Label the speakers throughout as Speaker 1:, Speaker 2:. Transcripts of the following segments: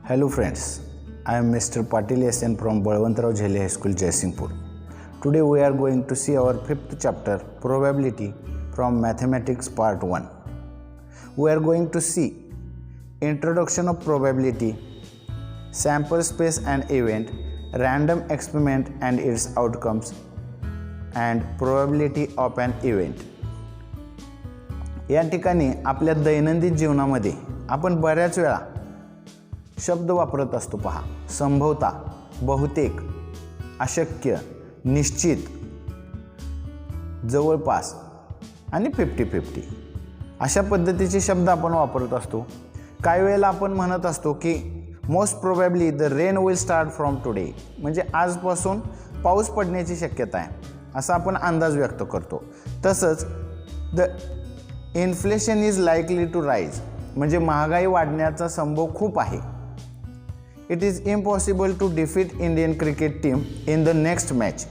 Speaker 1: Hello friends, I am Mr. Patil S.N. from Balwantrao Jhele High School, Jaisingpur. Today we are going to see our 5th chapter, Probability, from Mathematics Part 1. We are going to see Introduction of Probability, Sample Space and Event, Random Experiment and its Outcomes, and Probability of an Event. या ठिकाणी आपल्या दैनंदिन जीवनामध्ये आपण बऱ्याच वेळा शब्द वापरत असतो. पहा, संभवता, बहुतेक, अशक्य, निश्चित, जवळपास आणि 50-50 अशा पद्धतीचे शब्द आपण वापरत असतो. काही वेळेला आपण म्हणत असतो की most probably the rain will start from today, म्हणजे आजपासून पाऊस पडण्याची शक्यता आहे असा आपण अंदाज व्यक्त करतो. तसंच the inflation is likely to rise, म्हणजे महागाई वाढण्याचा संभव खूप आहे. It is impossible to defeat Indian cricket team in the next match,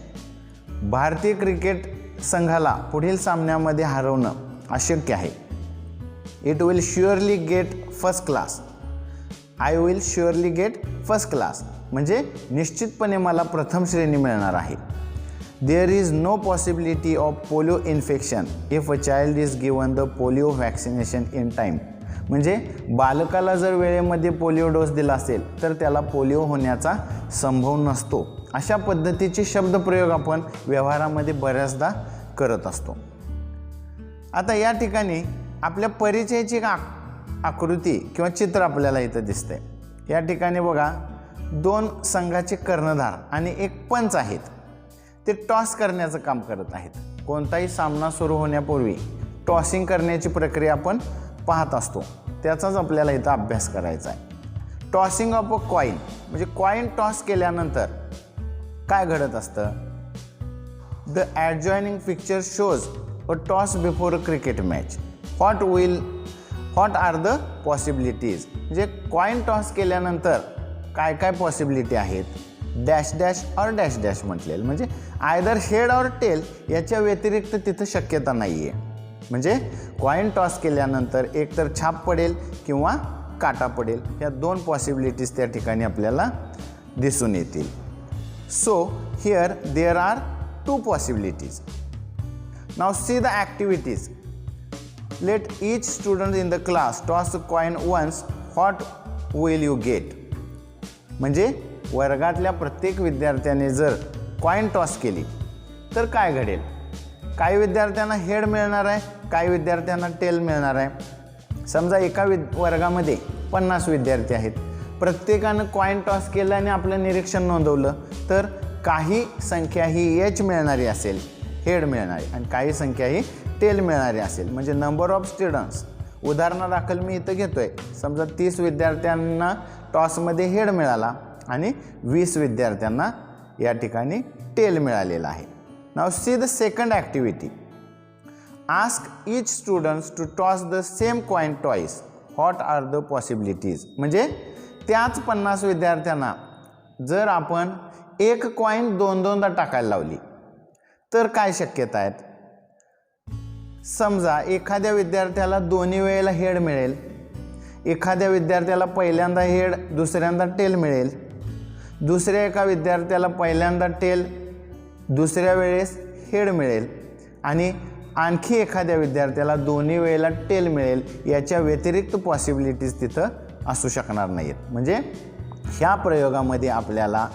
Speaker 1: भारतीय क्रिकेट संघाला पुढील सामन्यामध्ये हरवणं अशक्य आहे. It will surely get first class, I will surely get first class, म्हणजे निश्चितपणे मला प्रथम श्रेणी मिळणार आहे. There is no possibility of polio infection if a child is given the polio vaccination in time, म्हणजे बालकाला जर वेळेमध्ये पोलिओ डोस दिला असेल तर त्याला पोलिओ होण्याचा संभव नसतो. अशा पद्धतीचे शब्दप्रयोग आपण व्यवहारामध्ये बऱ्याचदा करत असतो. आता या ठिकाणी आपल्या परिचयाची आकृती किंवा चित्र आपल्याला इथं दिसतंय. या ठिकाणी बघा, दोन संघाचे कर्णधार आणि एक पंच आहेत. ते टॉस करण्याचं काम करत आहेत. कोणताही सामना सुरू होण्यापूर्वी टॉसिंग करण्याची प्रक्रिया आपण पाहत असतो, त्याचाच आपल्याला इथं अभ्यास करायचा आहे. टॉसिंग ऑफ अ कॉईन, म्हणजे कॉईन टॉस केल्यानंतर काय घडत असतं. The adjoining picture shows a toss before a cricket match. What are the possibilities, म्हणजे कॉईन टॉस केल्यानंतर काय काय पॉसिबिलिटी आहेत. Dash dash or dash dash म्हटलेलं, म्हणजे आयदर हेड और टेल याच्या व्यतिरिक्त तिथं शक्यता नाही आहे. म्हणजे कॉईन टॉस केल्यानंतर एकतर छाप पडेल किंवा काटा पडेल, या दोन पॉसिबिलिटीज त्या ठिकाणी आपल्याला दिसून येतील. So here there are two possibilities. Now see the activities. Let each student in the class toss a coin once, what will you get, म्हणजे वर्गातल्या प्रत्येक विद्यार्थ्याने जर कॉईन टॉस केली तर काय घडेल. काही विद्यार्थ्यांना हेड मिळणार आहे, काही विद्यार्थ्यांना टेल मिळणार आहे. समजा एका वर्गामध्ये 50 विद्यार्थी आहेत. प्रत्येकानं कॉईन टॉस केलं आणि आपलं निरीक्षण नोंदवलं तर काही संख्या ही एच मिळणारी असेल, हेड मिळणारी, आणि काही संख्या ही टेल मिळणारी असेल. म्हणजे नंबर ऑफ स्टुडंट्स, उदाहरणादाखल मी इथं घेतोय. समजा 30 विद्यार्थ्यांना टॉसमध्ये हेड मिळाला आणि 20 विद्यार्थ्यांना या ठिकाणी टेल मिळालेला आहे. Now see the second activity. Ask each students to toss the same coin twice. What are the possibilities? म्हणजे त्याच 50 विद्यार्थ्यांना जर आपण एक कॉइन दोनदा टाकायला लावली तर काय शक्यता आहेत. समजा एखाद्या विद्यार्थ्याला दोन्ही वेळेला हेड मिळेल, एखाद्या विद्यार्थ्याला पहिल्यांदा हेड दुसऱ्यांदा टेल मिळेल, दुसऱ्या एका विद्यार्थ्याला पहिल्यांदा टेल दुसऱ्या वेळेस हेड मिळेल, आणि आणखी एखाद्या विद्यार्थ्याला दोन्ही वेळेला टेल मिळेल. याच्या व्यतिरिक्त पॉसिबिलिटीज तिथं असू शकणार नाहीत. म्हणजे ह्या प्रयोगामध्ये आपल्याला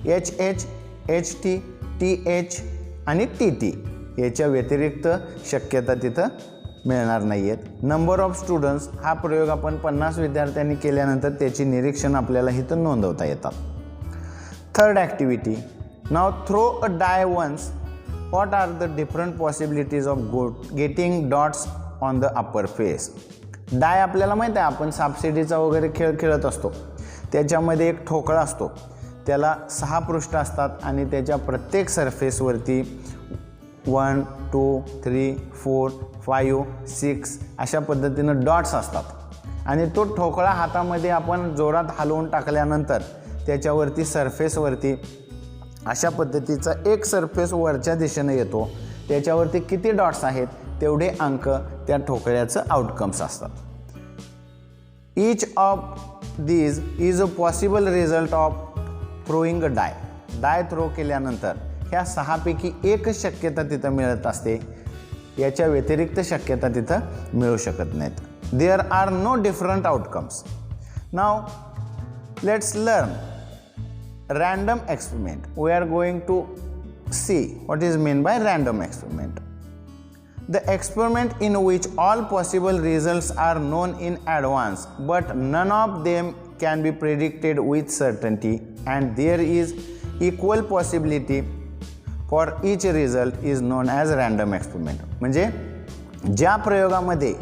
Speaker 1: HH, HT, TH आणि TT याच्या व्यतिरिक्त शक्यता तिथं मिळणार नाही आहेत. नंबर ऑफ स्टुडंट्स हा प्रयोग आपण 50 विद्यार्थ्यांनी केल्यानंतर त्याची निरीक्षण आपल्याला इथं नोंदवता येतात. Third activity. Now throw a die once. What are the different possibilities of getting dots on the upper face? Die आपल्याला माहिती आहे, आपण सापशिडीचा वगैरे खेळ खेळत असतो. त्याच्यामध्ये एक ठोकळा असतो, त्याला 6 पृष्ठ असतात आणि त्याच्या प्रत्येक सरफेसवरती 1, 2, 3, 4, 5, 6 अशा पद्धतीनं डॉट्स असतात. आणि तो ठोकळा हातामध्ये आपण जोरात हलवून टाकल्यानंतर त्याच्यावरती सरफेसवरती अशा पद्धतीचा एक सरफेस वरच्या दिशेने येतो. त्याच्यावरती किती डॉट्स आहेत तेवढे अंक त्या ठोकळ्याचं आउटकम्स असतात. Each of these is a possible result of throwing a die. Die throw केल्यानंतर ह्या 6 पैकी एकच शक्यता तिथं मिळत असते, याच्या व्यतिरिक्त शक्यता तिथं मिळू शकत नाहीत. There are no different outcomes. Now let's learn random experiment. We are going to see what is meant by random experiment. The experiment in which all possible results are known in advance but none of them can be predicted with certainty and there is equal possibility for each result is known as random experiment. म्हणजे ज्या प्रयोगामध्ये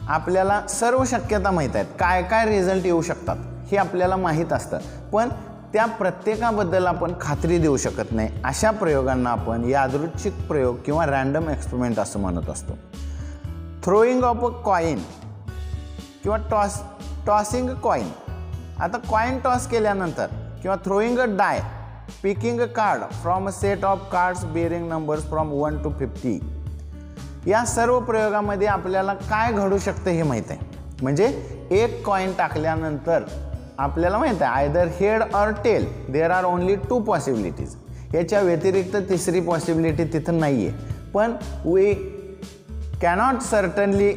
Speaker 1: आपल्याला सर्व शक्यता माहीत आहेत, काय काय result येऊ शकतात हे आपल्याला माहीत असतं, पण त्या प्रत्येकाबद्दल आपण खात्री देऊ शकत नाही, अशा प्रयोगांना आपण यादृच्छिक प्रयोग किंवा रँडम एक्सपेरिमेंट असं म्हणत असतो. थ्रोईंग ऑफ अ कॉईन किंवा टॉसिंग अ कॉईन. आता कॉईन टॉस केल्यानंतर किंवा throwing a die, picking a card from a set of cards bearing numbers from 1 to 50. या सर्व प्रयोगामध्ये आपल्याला काय घडू शकतं हे माहीत आहे. म्हणजे एक कॉईन टाकल्यानंतर आपल्याला माहीत आहे either head or tail, there are only 2 possibilities. याच्या व्यतिरिक्त तिसरी पॉसिबिलिटी तिथं नाही आहे, पण we cannot certainly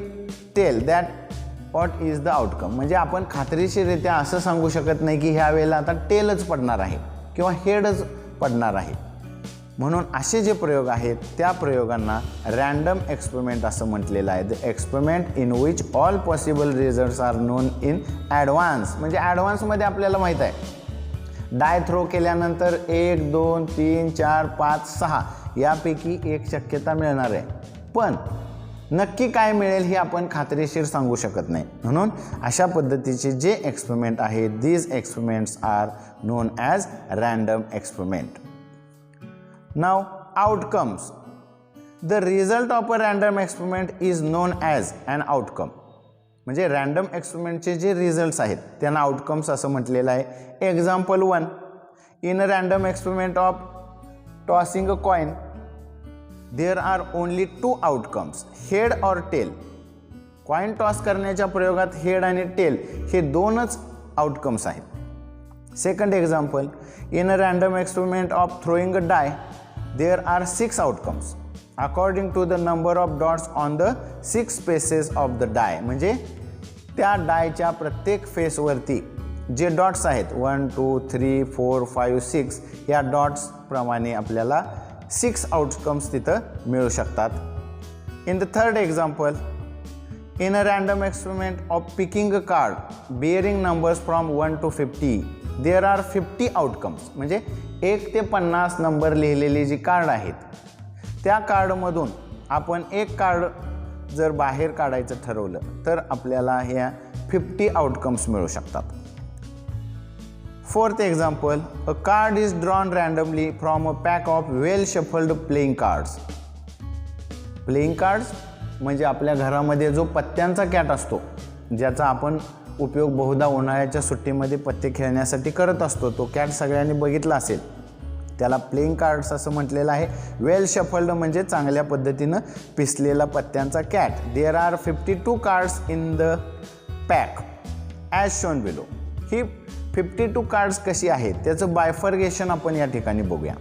Speaker 1: tell that what is the outcome. म्हणजे आपण खात्रीशीररित्या असं सांगू शकत नाही की ह्या वेळेला आता टेलच पडणार आहे किंवा हेडच पडणार आहे. म्हणून असे जे प्रयोग आहेत त्या प्रयोगांना रँडम एक्सपेरिमेंट असं म्हटलेलं आहे. The experiment in which all possible results are known in advance. म्हणजे ॲडव्हान्समध्ये आपल्याला माहीत आहे डाय थ्रो केल्यानंतर 1 2 3 4 5 6 यापैकी एक शक्यता मिळणार आहे, पण नक्की काय मिळेल हे आपण खात्रीशीर सांगू शकत नाही. म्हणून अशा पद्धतीचे जे एक्सपेरिमेंट आहेत, these experiments are known as random experiment. Now outcomes. The result of a random experiment is known as an outcome. म्हणजे रँडम एक्सपेरिमेंटचे जे रिझल्ट्स आहेत त्यांना आउटकम्स असं म्हटलेलं आहे. Example 1. In a random experiment of tossing a coin there are only 2 outcomes, head or tail. Coin toss करण्याच्या प्रयोगात हेड आणि टेल हे 2च आउटकम्स आहेत. Second example. In a random experiment of throwing a die there are 6 outcomes according to the number of dots on the 6 faces of the die. म्हणजे त्या डायच्या प्रत्येक फेसवरती जे डॉट्स आहेत 1 2 3 4 5 6 या डॉट्स प्रमाणे आपल्याला 6 आउटकम्स तिथं मिळू शकतात. In the third example. In a random experiment of picking a card bearing numbers from 1 to 50 there are 50 outcomes. म्हणजे 1 ते 50 नंबर लिहिलेली जी कार्ड आहेत त्या कार्डमधून आपण एक कार्ड जर बाहेर काढायचं ठरवलं तर आपल्याला ह्या 50 आउटकम्स मिळू शकतात. Fourth example. A card is drawn randomly from a pack of well shuffled playing cards. Playing cards म्हणजे आपल्या घरामध्ये जो पत्त्यांचा कॅट असतो, ज्याचा आपण उपयोग बहुधा उन्हाळ्याच्या सुट्टीमध्ये पत्ते खेळण्यासाठी करत असतो, तो कॅट सगळ्यांनी बघितला असेल, त्याला प्लेइंग कार्ड्स असं म्हटलेलं आहे. वेल शफल्ड म्हणजे चांगल्या पद्धतीनं पिसलेला पत्त्यांचा कॅट. There are 52 cards in the pack as shown below. ही 52 कार्ड्स कशी आहेत त्याचं बायफर्गेशन आपण या ठिकाणी बघूया.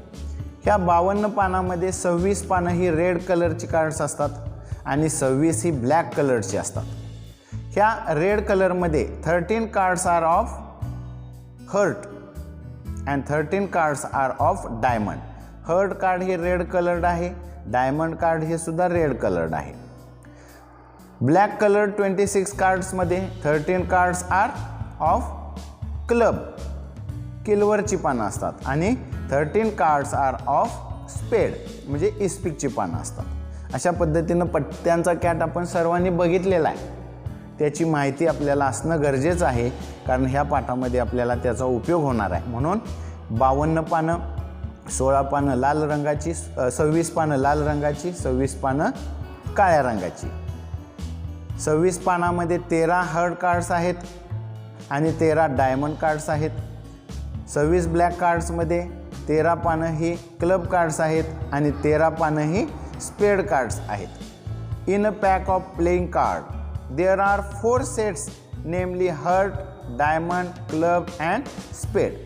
Speaker 1: ह्या 52 पानामध्ये 26 पानं ही रेड कलरची कार्ड्स असतात आणि 26 ही ब्लॅक कलरची असतात. ह्या रेड कलरमध्ये 13 cards are of heart and 13 cards are of diamond. Heart card हे रेड कलर्ड आहे, डायमंड कार्ड हे सुद्धा रेड कलर्ड आहे. ब्लॅक कलर 26 कार्ड्समध्ये 13 कार्ड्स आर ऑफ क्लब, किलवरची पानं असतात आणि 13 कार्ड्स आर ऑफ स्पेड म्हणजे इस्पिकची पानं असतात. अशा पद्धतीनं पत्त्यांचा कॅट आपण सर्वांनी बघितलेला आहे, त्याची माहिती आपल्याला असणं गरजेचं आहे, कारण ह्या पाठामध्ये आपल्याला त्याचा उपयोग होणार आहे. म्हणून 52 पानं, 16 पानं लाल रंगाची, 26 पानं लाल रंगाची, 26 पानं काळ्या रंगाची. 26 पानामध्ये 13 हर्ट कार्ड्स आहेत आणि 13 डायमंड कार्ड्स आहेत. 26 ब्लॅक कार्ड्समध्ये 13 पानं ही क्लब कार्ड्स आहेत आणि 13 पानं ही स्पेड कार्ड्स आहेत. In a pack of playing card there are 4 sets namely heart, diamond, club and spade.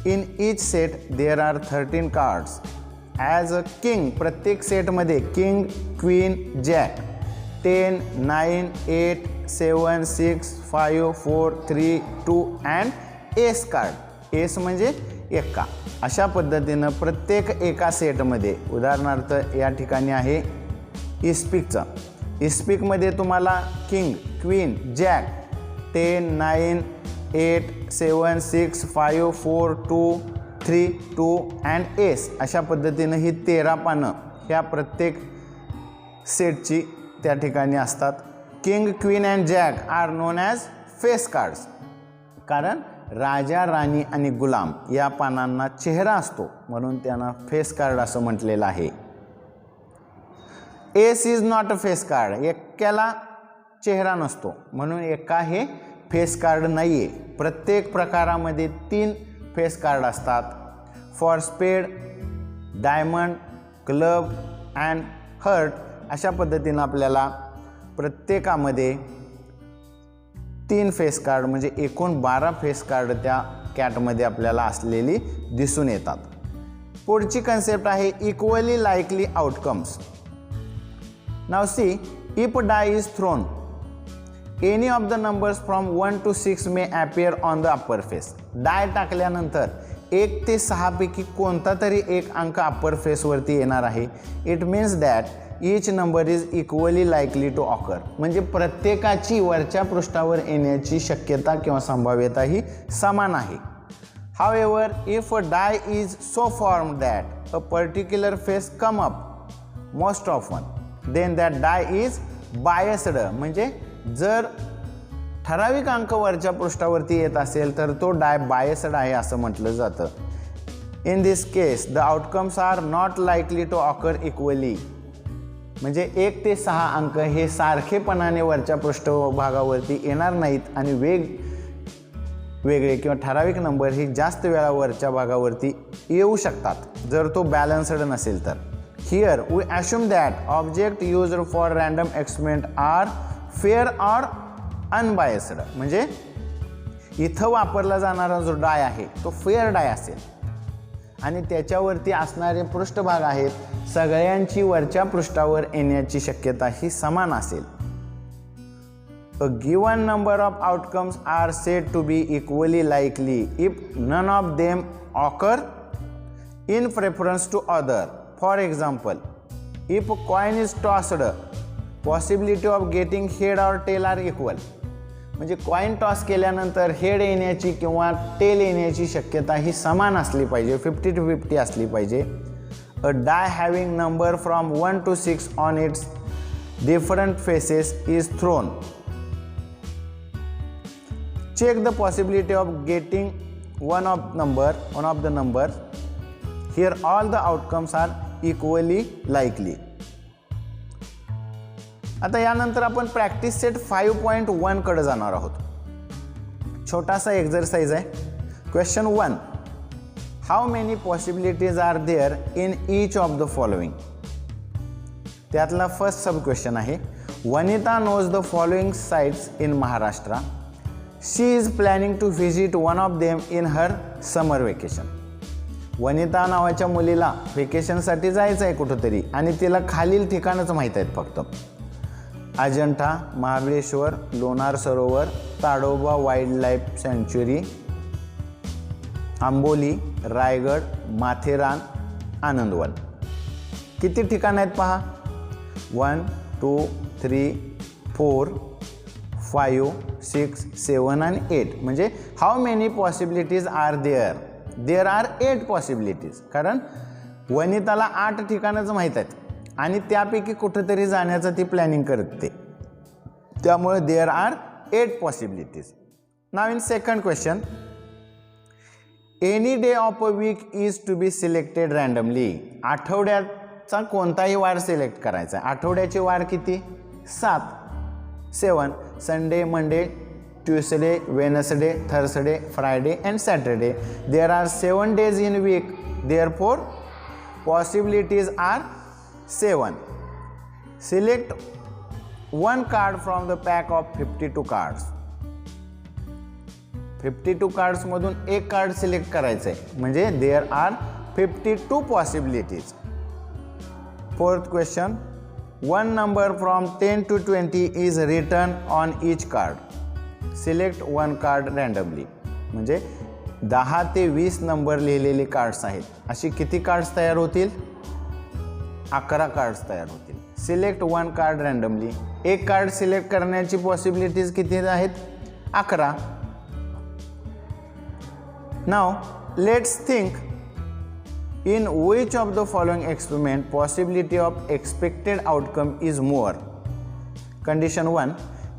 Speaker 1: In each set there are 13 cards. As a king, प्रत्येक सेटमध्ये king, queen, jack, 10, 9, 8, 7, 6, 5, 4, 3, 2 and S card. S म्हणजे एक्का. अशा पद्धतीनं प्रत्येक एका सेटमध्ये, उदाहरणार्थ या ठिकाणी आहे इस्पिकचा. इस्पिकमध्ये तुम्हाला king, queen, jack, 10, 9, 8, 7, 6, 5, 4, 2, 3, 2 and S. अशा पद्धतीनं ही 13 पानं ह्या प्रत्येक सेटची त्या ठिकाणी असतात. King, queen and jack are known as face cards, कारण राजा, राणी आणि गुलाम या पानांना चेहरा असतो म्हणून त्यांना फेस कार्ड असं म्हटलेलं आहे. Ace is not a face card. एक्क्याला चेहरा नसतो म्हणून एक्का हे फेस कार्ड नाही आहे. प्रत्येक प्रकारामध्ये 3 फेस कार्ड असतात. फॉर स्पेड, डायमंड, क्लब अँड हर्ट. अशा पद्धतीनं आपल्याला प्रत्येकामध्ये 3 फेस कार्ड म्हणजे एकूण 12 फेस कार्ड त्या कॅटमध्ये आपल्याला असलेली दिसून येतात. पुढची कन्सेप्ट आहे equally likely outcomes. Now see, if die is thrown, any of the numbers from 1 to 6 may appear on the upper face. Die टाकल्यानंतर 1 ते 6 पैकी कोणता तरी एक अंक अप्पर फेसवरती येणार आहे. It means that each number is equally likely to occur. म्हणजे प्रत्येकाची वरच्या पृष्ठावर येण्याची शक्यता किंवा संभाव्यता ही समान आहे. However if a die is so form that a particular face come up most often, then that die is biased. म्हणजे जर ठराविक अंक वरच्या पृष्ठावरती येत असेल तर तो डाय बायस्ड आहे असं म्हटलं जातं. In this case the outcomes are not likely to occur equally. म्हणजे 1 ते 6 अंक हे सारखेपणाने वरच्या पृष्ठभागावरती येणार नाहीत आणि वेगवेगळे किंवा ठराविक नंबर ही जास्त वेळा वरच्या भागावरती येऊ शकतात जर तो बॅलन्स्ड नसेल तर. Here we assume that object used for random experiment are fair or unbiased. म्हणजे इथं वापरला जाणारा जो डाय आहे तो फेअर डाय असेल आणि त्याच्यावरती असणारे पृष्ठभाग आहेत सगळ्यांची वरच्या पृष्ठावर येण्याची शक्यता ही समान असेल. A given number of outcomes are said to be equally likely if none of them occur in preference to other. For example, if coin is tossed, possibility of getting head or tail are equal. म्हणजे coin toss केल्यानंतर head येण्याची किंवा tail येण्याची शक्यता ही समान असली पाहिजे, 50 to 50 असली पाहिजे. A die having number from 1 to 6 on its different faces is thrown. Check the possibility of getting one of the numbers. Here all the outcomes are equally likely. आता यानंतर आपण प्रॅक्टिस सेट 5.1 कडे जाणार आहोत. छोटासा exercise आहे. Question 1, how many possibilities are there in each of the following. त्यातला first sub question आहे, Vanita knows the following sites in Maharashtra. She is planning to visit one of them in her summer vacation. Vanita नावाच्या मुलीला व्हेकेशनसाठी जायचं आहे कुठंतरी आणि तिला खालील ठिकाणच माहीत आहेत फक्त. अजंठा, महाबळेश्वर, लोणार सरोवर, ताडोबा वाईल्ड लाईफ सँच्युरी, आंबोली, रायगड, माथेरान, आनंदवन. किती ठिकाण आहेत पहा, 1, 2, 3, 4, 5, 6, 7 आणि 8. म्हणजे how many possibilities are there. There are 8 possibilities. कारण वनिताला 8 ठिकाणच माहीत आहेत आणि त्यापैकी कुठेतरी जाण्याचं ती प्लॅनिंग करते, त्यामुळे there are 8 possibilities. Now in second question, any day of a week is to be selected randomly. आठवड्याचा कोणताही वार सिलेक्ट करायचा आहे. आठवड्याचे वार किती, 7. Sunday, Monday, Tuesday, Wednesday, Thursday, Friday and Saturday. There are 7 days in week. Therefore, possibilities are 7. Select one card from the pack of 52 cards. 52 कार्ड्समधून एक कार्ड सिलेक्ट करायचं आहे, म्हणजे there are 52 possibilities. Fourth question, one number from 10 to 20 is written on each card. Select one card randomly. म्हणजे 10 ते 20 number लिहिलेले cards आहेत. अशी किती कार्ड्स तयार होतील? 11 कार्ड्स तयार होतील. Select one card randomly. एक कार्ड सिलेक्ट करण्याची पॉसिबिलिटीज किती आहेत? 11. Now let's think in which of the following experiment possibility of expected outcome is more. Condition 1,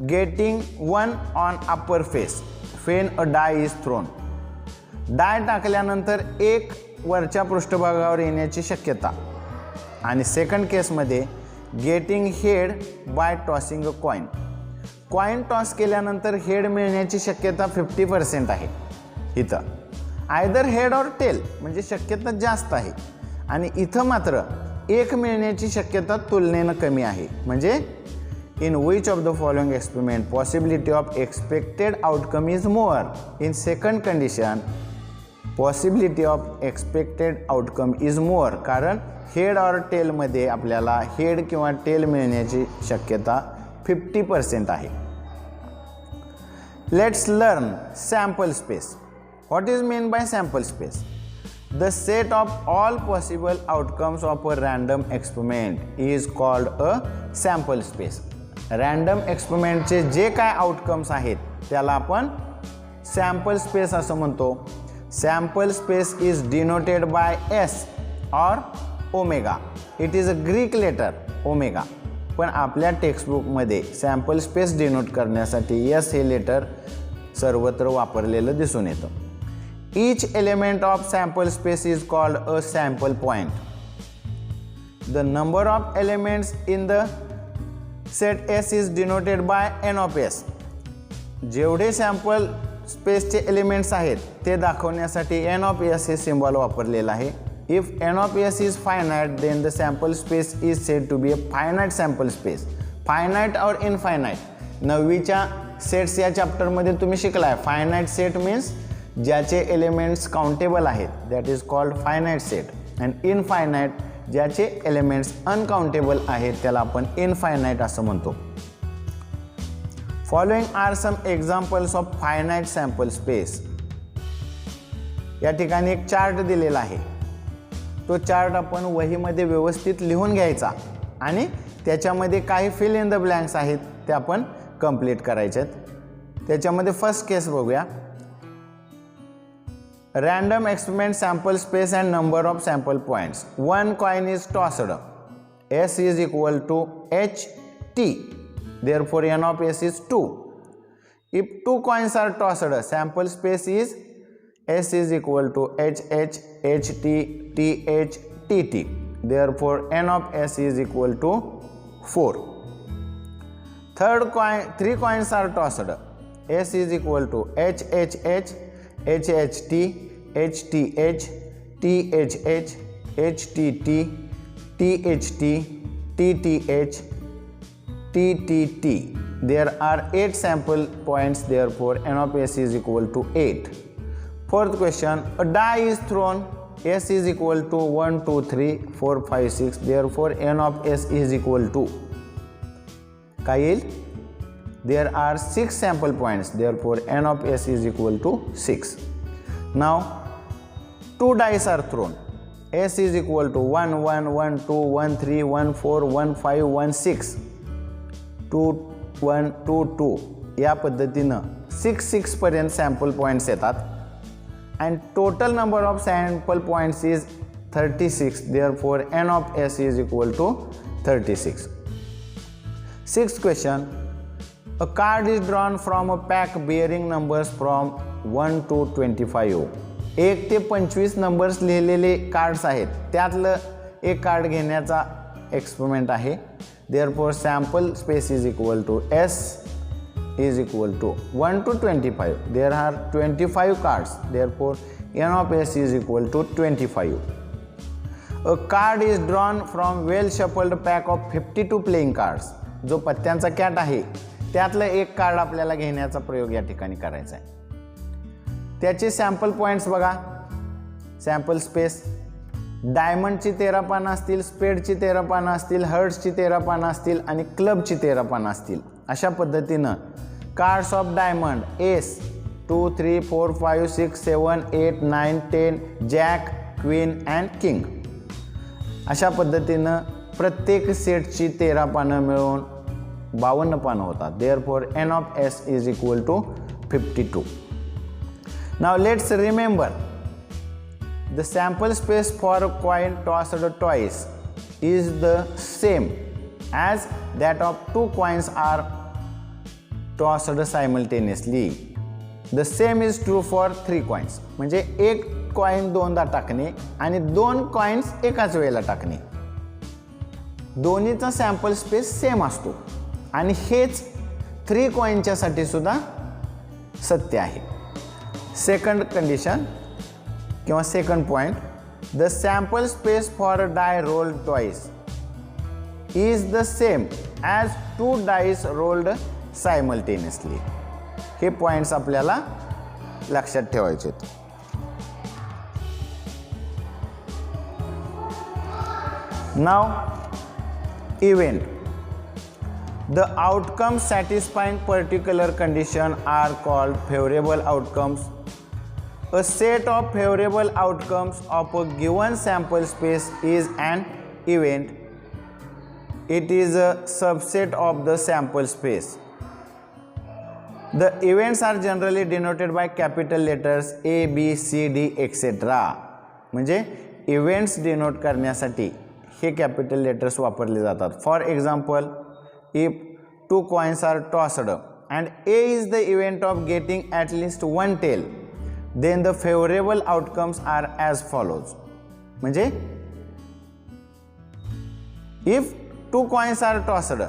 Speaker 1: getting one on upper face when a die is thrown. Die टाकल्यानंतर एक वरच्या पृष्ठभागावर येण्याची शक्यता. आणि सेकंड केसमध्ये getting head by tossing a coin. Coin toss केल्यानंतर head मिळण्याची शक्यता 50% आहे. इथं आयदर हेड ऑर टेल म्हणजे शक्यता जास्त आहे, आणि इथं मात्र एक मिळण्याची शक्यता तुलनेनं कमी आहे. म्हणजे in which of the following experiment possibility of expected outcome is more. In second condition possibility of expected outcome is more, कारण हेड ऑर टेलमध्ये आपल्याला हेड किंवा टेल मिळण्याची शक्यता 50% आहे. Let's learn sample space. What is meant by sample space? The set of all possible outcomes of a random experiment is called a sample space. Random experiment चे जे काय outcomes आहेत त्याला आपण सॅम्पल स्पेस असं म्हणतो. Sample space is denoted by S or omega. It is a Greek letter omega, पण आपल्या टेक्स्टबुकमध्ये सॅम्पल स्पेस डिनोट करण्यासाठी S हे लेटर सर्वत्र वापरलेलं दिसून येतं. Each element of sample space is called a sample point. The number of elements in the set S is denoted by n of S. जेवढे सॅम्पल स्पेसचे एलिमेंट्स आहेत ते दाखवण्यासाठी n of S हे सिम्बॉल वापरलेलं आहे. If n of S is finite, then the sample space is said to be a finite sample space. Finite or infinite. 9वीच्या sets या चॅप्टरमध्ये तुम्ही शिकलाय. फायनाईट सेट मीन्स ज्याचे एलिमेंट्स काउंटेबल आहेत, that is called finite set. And infinite ज्याचे elements uncountable आहेत त्याला आपण इनफायनाईट असं म्हणतो. Following are some examples of finite sample space. या ठिकाणी एक चार्ट दिलेला आहे. तो चार्ट आपण वहीमध्ये व्यवस्थित लिहून घ्यायचा आणि त्याच्यामध्ये काही फिल इन द ब्लँक्स आहेत ते आपण कंप्लीट करायचे आहेत. त्याच्यामध्ये फर्स्ट केस बघूया. Random experiment sample space and number of sample points. One coin is tossed. S is equal to HT. Therefore, n of S is 2. If 2 coins are tossed, sample space is S is equal to HH, HT, TH, TT. Therefore, n of S is equal to 4. Third coin, 3 coins are tossed. S is equal to HHH, HHT, HTH, THH, HTT, THT, TTH, TTT. There are 8 sample points, therefore n of S is equal to 8. Fourth question, a die is thrown. S is equal to 1, 2, 3, 4, 5, 6. Therefore n of S is equal to काय येईल? There are 6 sample points, therefore n of S is equal to 6. Now 2 dice are thrown. S is equal to 1, 1, 1, 2, 1, 3, 1, 4, 1, 5, 1, 6. 2, 1, 2, 2. या पद्धतीनं 6, 6 पर्यंत sample points येतात. And total number of sample points is 36. therefore n of S is equal to 36. Sixth question, a card is drawn from a pack bearing numbers from 1 to 25. 1 ते 25 numbers लिहिलेले cards आहेत, त्यातलं एक card घेण्याचा experiment आहे. therefore sample space is equal to S is equal to 1 to 25. there are 25 cards, therefore n of S is equal to 25. A card is drawn from well shuffled pack of 52 playing cards. जो पत्त्यांचा cat आहे त्यातलं एक card आपल्याला घेण्याचा प्रयोग या ठिकाणी करायचा आहे. त्याचे सॅम्पल पॉईंट्स बघा, सॅम्पल स्पेस, डायमंडची 13 पानं असतील, स्पेडची 13 पानं असतील, हर्ट्सची 13 पानं असतील आणि क्लबची 13 पानं असतील. अशा पद्धतीनं cards of diamond S 2 3 4 5 6 7 8 9 10 jack, queen and king. अशा पद्धतीनं प्रत्येक सेटची 13 पानं मिळून 52 पानं होतात. Therefore n of s is equal to 52. Now let's remember the sample space for a coin tossed twice is the same as that of 2 coins are tossed simultaneously. The same is true for 3 coins. म्हणजे एक coin दोनदा टाकणे आणि 2 coins एकाच वेळेला टाकणे, दोन्हीचा sample space same असतो आणि हेच 3 कॉइनच्या साठी सुद्धा सत्य आहे. सेकंड कंडिशन किंवा second point, the sample space for a die rolled twice is the same as 2 dice rolled simultaneously. हे पॉइंट्स आपल्याला लक्षात ठेवायचे आहेत. Now event, the outcomes satisfying particular condition are called favorable outcomes. A set of favorable outcomes of a given sample space is an event. It is a subset of the sample space. The events are generally denoted by capital letters A, B, C, D, etc. म्हणजे events denote करण्यासाठी हे capital letters वापरले जातात. For example, if 2 coins are tossed and A is the event of getting at least 1 tail, then the favorable outcomes are as follows. म्हणजे if 2 coins are tossed,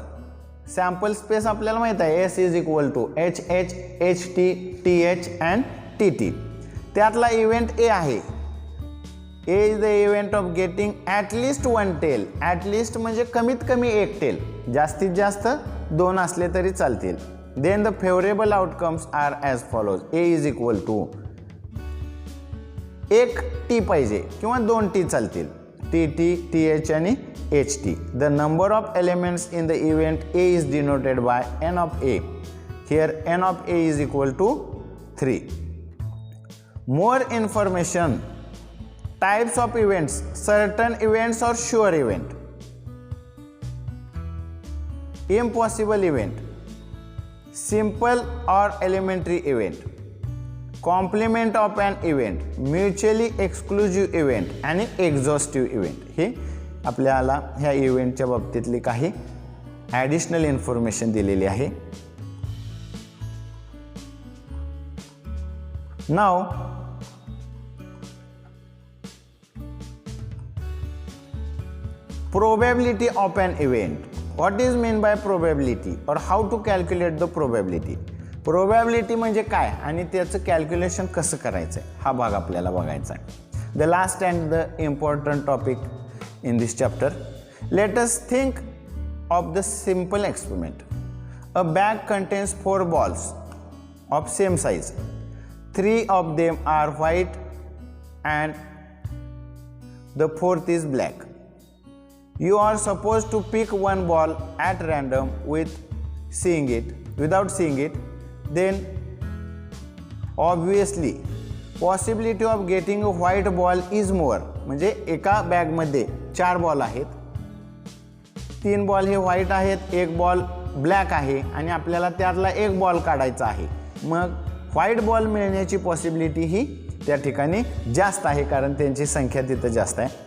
Speaker 1: sample space आपल्याला माहित आहे S is equal to H, H, HT, TH and TT. त्यातला event A आहे. A is the event of getting at least 1 tail. at least म्हणजे कमीत कमी एक टेल, जास्तीत जास्त 2 असले तरी चालतील. Then the favorable outcomes are as follows. A is equal to एक T पाहिजे किंवा 2 T चालतील, TT, TH आणि HT. The number of elements in the event A is denoted by n of A. Here n of A is equal to 3. More information. Types of events, certain events or sure event. Impossible event, simple or elementary event, complement of an event, mutually exclusive event आणि exhaustive event. हे आपल्याला ह्या इव्हेंटच्या बाबतीतली काही additional information दिलेली आहे. नाव probability of an event. What is meant by probability or how to calculate the probability? Probability म्हणजे काय आणि त्याचं कॅल्क्युलेशन कसं करायचं आहे हा भाग आपल्याला बघायचा आहे. The last and the important topic in this chapter. Let us think of the simple experiment. A bag contains 4 balls of same size. 3 of them are white and the 4th is black. You are supposed to pick one ball at random without seeing it. Then obviously possibility of getting a white ball is more. म्हणजे एका बॅगमध्ये 4 ball आहेत, 3 ball हे white आहेत, 1 ball black आहे आणि आपल्याला त्यातला 1 बॉल काढायचा आहे. मग व्हाईट बॉल मिळण्याची पॉसिबिलिटी ही त्या ठिकाणी जास्त आहे कारण त्यांची संख्या तिथं जास्त आहे.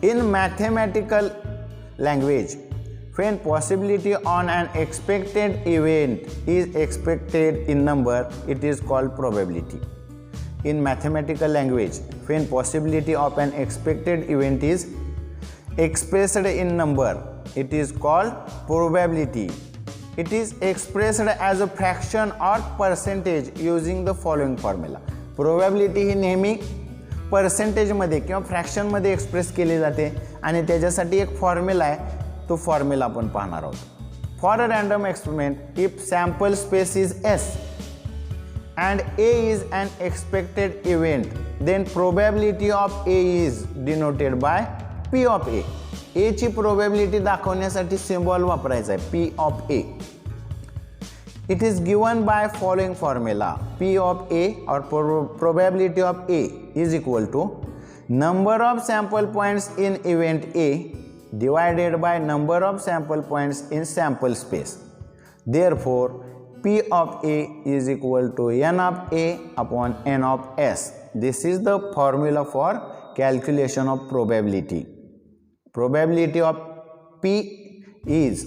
Speaker 1: In mathematical language, when possibility on an expected event is expected in number, it is called probability. In mathematical language, when possibility of an expected event is expressed in number, it is called probability. It is expressed as a fraction or percentage using the following formula. Probability ही नेहमी पर्सेंटेजमध्ये किंवा फ्रॅक्शनमध्ये express केली जाते आणि त्याच्यासाठी एक formula आहे, तो formula आपण पाहणार आहोत. For a random experiment, if sample space is S and A is an expected event, then probability of A is denoted by P of A. A ची probability दाखवण्यासाठी symbol वापरायचा आहे P of A. It is given by following formula. P of A or probability of A is equal to number of sample points in event A divided by number of sample points in sample space. Therefore, P of A is equal to N of A upon N of S. This is the formula for calculation of probability. Probability of P is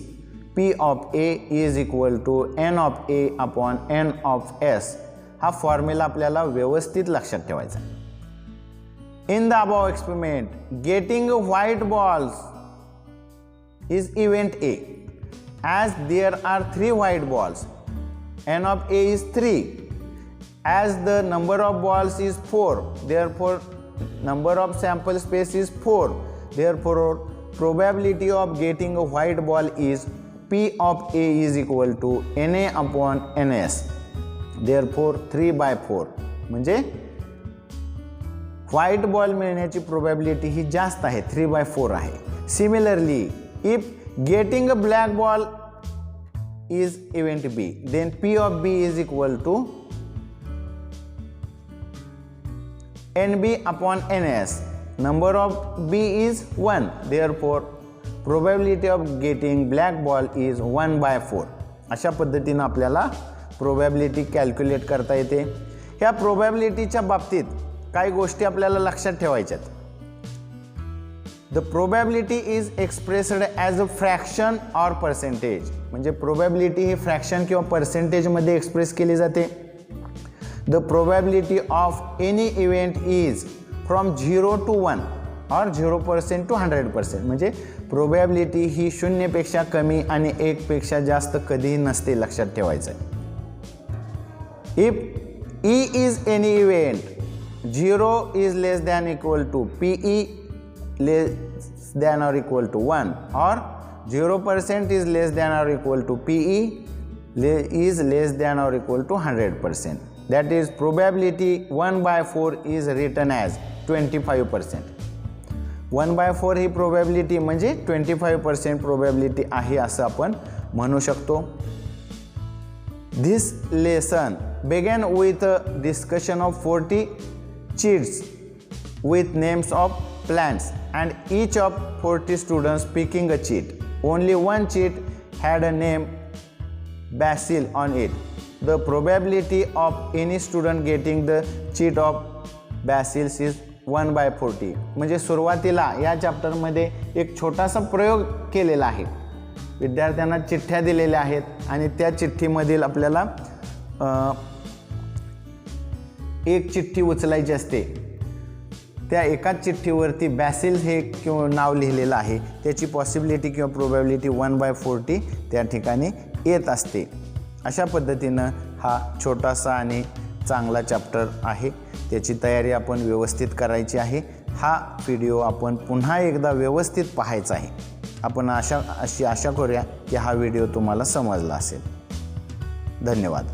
Speaker 1: P of A is equal to N of A upon N of S. हा formula आपल्याला व्यवस्थित लक्षात ठेवायचा. In the above experiment, getting white balls is event A. As there are 3 white balls, N of A is 3. As the number of balls is 4, therefore number of sample space is 4. Therefore, probability of getting a white ball is P of A is equal to NA upon NS. Therefore, 3/4 म्हणजे white ball मिळण्याची probability ही जास्त आहे, 3/4 आहे. Similarly, if getting a black ball is event B, then P of B is equal to NB upon NS. Number of B is 1, therefore probability of getting black ball is 1/4. अशा पद्धतीने आपल्याला probability calculate करता येते. ह्या प्रोबॅबिलिटीच्या बाबतीत काही गोष्टी आपल्याला लक्षात ठेवायच्या आहेत. The probability is expressed as a fraction or percentage. म्हणजे probability ही fraction किंवा percentage मध्ये एक्सप्रेस केली जाते. The probability of any event is from 0 to 1 or 0% to 100%. म्हणजे probability ही 0 पेक्षा कमी आणि 1 पेक्षा जास्त कधीही नसते, लक्षात ठेवायचं आहे. If E is any event, 0 is less than equal to PE less than or equal to 1 or 0% is less than or equal to PE is less than or equal to 100%. That is probability 1/4 is written as 25%. 1/4 he probability म्हणजे 25% probability आहे असं आपण म्हणू शकतो. This lesson began with a discussion of 40 cheats with names of plants and each of 40 students picking a cheat. Only one cheat had a name basil on it. The probability of any student getting the cheat of basils is 1/40. म्हणजे सुरुवातीला या चॅप्टरमध्ये एक छोटासा प्रयोग केलेला आहे. विद्यार्थ्यांना चिठ्ठ्या दिलेल्या आहेत आणि त्या चिठ्ठीमधील आपल्याला एक चिठ्ठी उचलायची असते. त्या एकाच चिठ्ठीवरती बॅसिल हे किंवा नाव लिहिलेलं आहे. त्याची पॉसिबिलिटी किंवा प्रोबॅबिलिटी 1/40 त्या ठिकाणी येत असते. अशा पद्धतीनं हा छोटासा आणि चांगला चॅप्टर आहे. त्याची तयारी आपण व्यवस्थित करायची आहे. हा व्हिडिओ आपण पुन्हा एकदा व्यवस्थित पाहायचा आहे. आपण अशी आशा करूया की हा व्हिडिओ तुम्हाला समजला असेल. धन्यवाद.